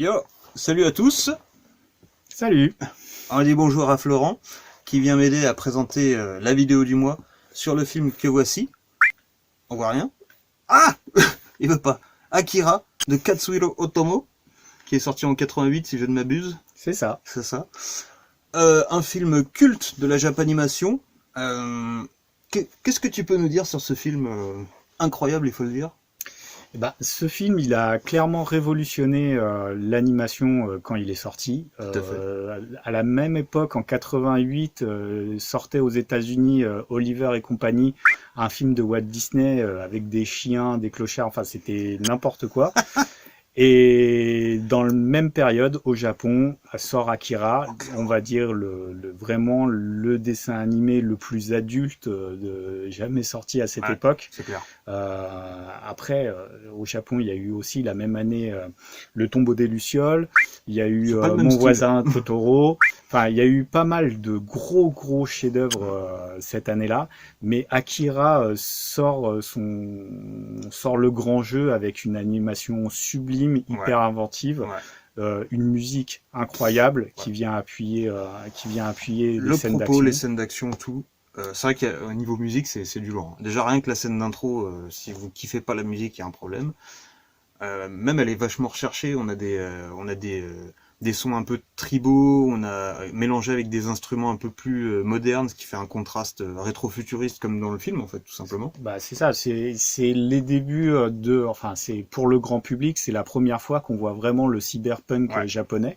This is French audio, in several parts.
Yo, salut à tous. Salut. On dit bonjour à Florent qui vient m'aider à présenter la vidéo du mois sur le film que voici. On voit rien. Ah il veut pas. Akira de Katsuhiro Otomo qui est sorti en 88 si je ne m'abuse. C'est ça. C'est ça. Un film culte de la Japanimation. Qu'est-ce que tu peux nous dire sur ce film incroyable, il faut le dire? Ce film, il a clairement révolutionné l'animation quand il est sorti. Tout à fait. À la même époque, en 88, sortait aux États-Unis Oliver et compagnie, un film de Walt Disney avec des chiens, des clochards, enfin c'était n'importe quoi. Et dans la même période, au Japon, sort Akira, on va dire vraiment le dessin animé le plus adulte jamais sorti à cette époque. C'est clair. Après, au Japon, il y a eu aussi la même année Le Tombeau des Lucioles, il y a eu Mon voisin Totoro. Enfin, il y a eu pas mal de gros chefs-d'œuvre cette année-là, mais Akira sort le grand jeu avec une animation sublime, hyper inventive, une musique incroyable qui vient appuyer les scènes d'action. Les scènes d'action, tout. C'est vrai qu'au niveau musique, c'est du lourd. Déjà rien que la scène d'intro, si vous kiffez pas la musique, il y a un problème. Même elle est vachement recherchée. On a des sons un peu tribaux, on a mélangé avec des instruments un peu plus modernes, ce qui fait un contraste rétro-futuriste comme dans le film en fait, tout simplement. C'est ça, c'est les débuts enfin c'est pour le grand public, c'est la première fois qu'on voit vraiment le cyberpunk japonais.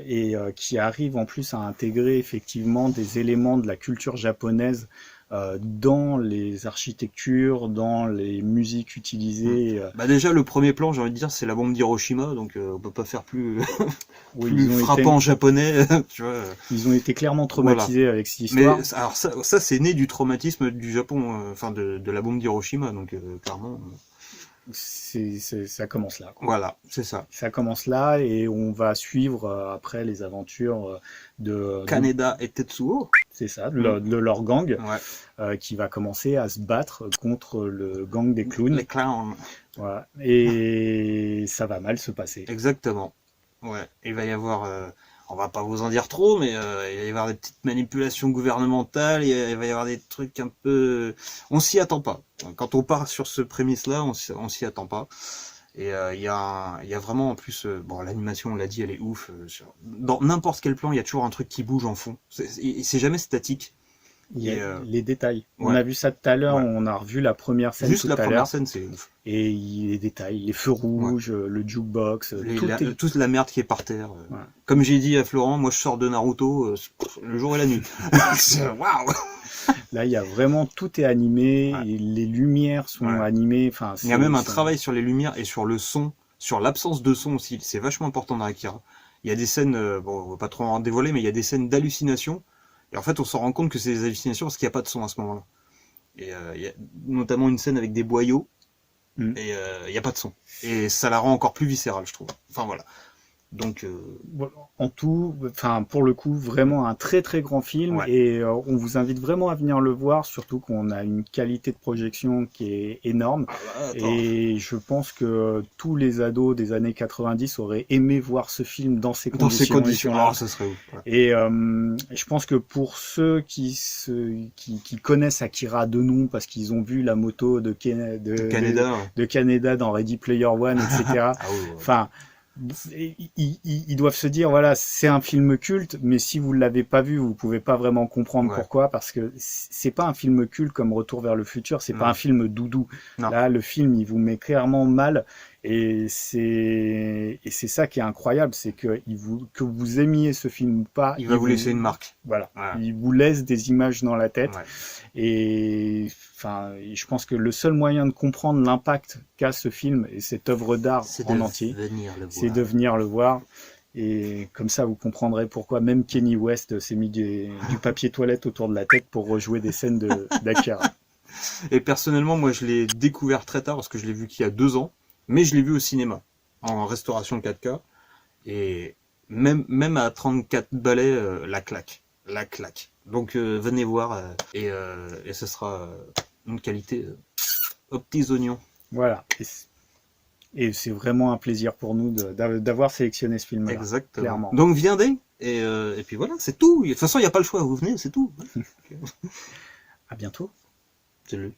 Et qui arrive en plus à intégrer effectivement des éléments de la culture japonaise dans les architectures, dans les musiques utilisées. Déjà le premier plan, j'ai envie de dire, c'est la bombe d'Hiroshima, donc on peut pas faire plus, plus frappant japonais. Tu vois. Ils ont été clairement traumatisés avec cette histoire. Mais alors ça c'est né du traumatisme du Japon, enfin de la bombe d'Hiroshima, donc clairement. Ça commence là. Voilà, c'est ça. Ça commence là et on va suivre après les aventures de Kaneda et Tetsuo. C'est ça, de leur gang qui va commencer à se battre contre le gang des clowns. Les clowns. Voilà. Et ça va mal se passer. Exactement. Ouais, il va y avoir... on va pas vous en dire trop, mais il va y avoir des petites manipulations gouvernementales, il va y avoir des trucs un peu... On s'y attend pas. Quand on part sur ce prémisse-là, on s'y attend pas. Et il y a vraiment en plus... bon, l'animation, on l'a dit, elle est ouf. Dans n'importe quel plan, il y a toujours un truc qui bouge en fond. C'est jamais statique. Il y a les détails. On a vu ça tout à l'heure, on a revu la première scène Juste tout à l'heure. la première scène, c'est ouf. Et les détails, les feux rouges, le jukebox, toute la merde qui est par terre. Comme j'ai dit à Florent, moi je sors de Naruto le jour et la nuit. Waouh. Là, il y a vraiment, tout est animé, et les lumières sont animées. Enfin, il y a même un travail sur les lumières et sur le son, sur l'absence de son aussi. C'est vachement important dans Akira. Il y a des scènes, bon, on va pas trop en dévoiler, mais il y a des scènes d'hallucination. Et en fait, on s'en rend compte que c'est des hallucinations parce qu'il n'y a pas de son à ce moment-là. Et il y a notamment une scène avec des boyaux, et il n'y a pas de son. Et ça la rend encore plus viscérale, je trouve. Enfin voilà. Donc, en tout, enfin pour le coup, vraiment un très grand film et on vous invite vraiment à venir le voir, surtout qu'on a une qualité de projection qui est énorme et je pense que tous les ados des années 90 auraient aimé voir ce film dans ces conditions-là. Ça serait ouf. Et je pense que pour ceux qui connaissent Akira de nom parce qu'ils ont vu la moto de Kaneda dans Ready Player One, etc. Enfin. Ils doivent se dire voilà, c'est un film culte, mais si vous l'avez pas vu, vous pouvez pas vraiment comprendre pourquoi, parce que c'est pas un film culte comme Retour vers le futur, c'est pas un film doudou. Là, le film, il vous met clairement mal, et c'est ça qui est incroyable, c'est que que vous aimiez ce film ou pas, il va vous laisser une marque. Voilà, il vous laisse des images dans la tête, et enfin, je pense que le seul moyen de comprendre l'impact qu'a ce film et cette œuvre d'art en entier, c'est de venir le voir. Et comme ça, vous comprendrez pourquoi même Kanye West s'est mis du papier toilette autour de la tête pour rejouer des scènes d'Akira. Et personnellement, moi, je l'ai découvert très tard parce que je l'ai vu qu'il y a 2 ans, mais je l'ai vu au cinéma, en restauration 4K. Et même à 34 balais, la claque. Donc venez voir et ce sera une qualité aux petits oignons. Voilà. Et c'est vraiment un plaisir pour nous d'avoir sélectionné ce film-là. Exactement. Clairement. Donc viendez, et puis voilà, c'est tout. De toute façon, il n'y a pas le choix, vous venez, c'est tout. À bientôt. Salut.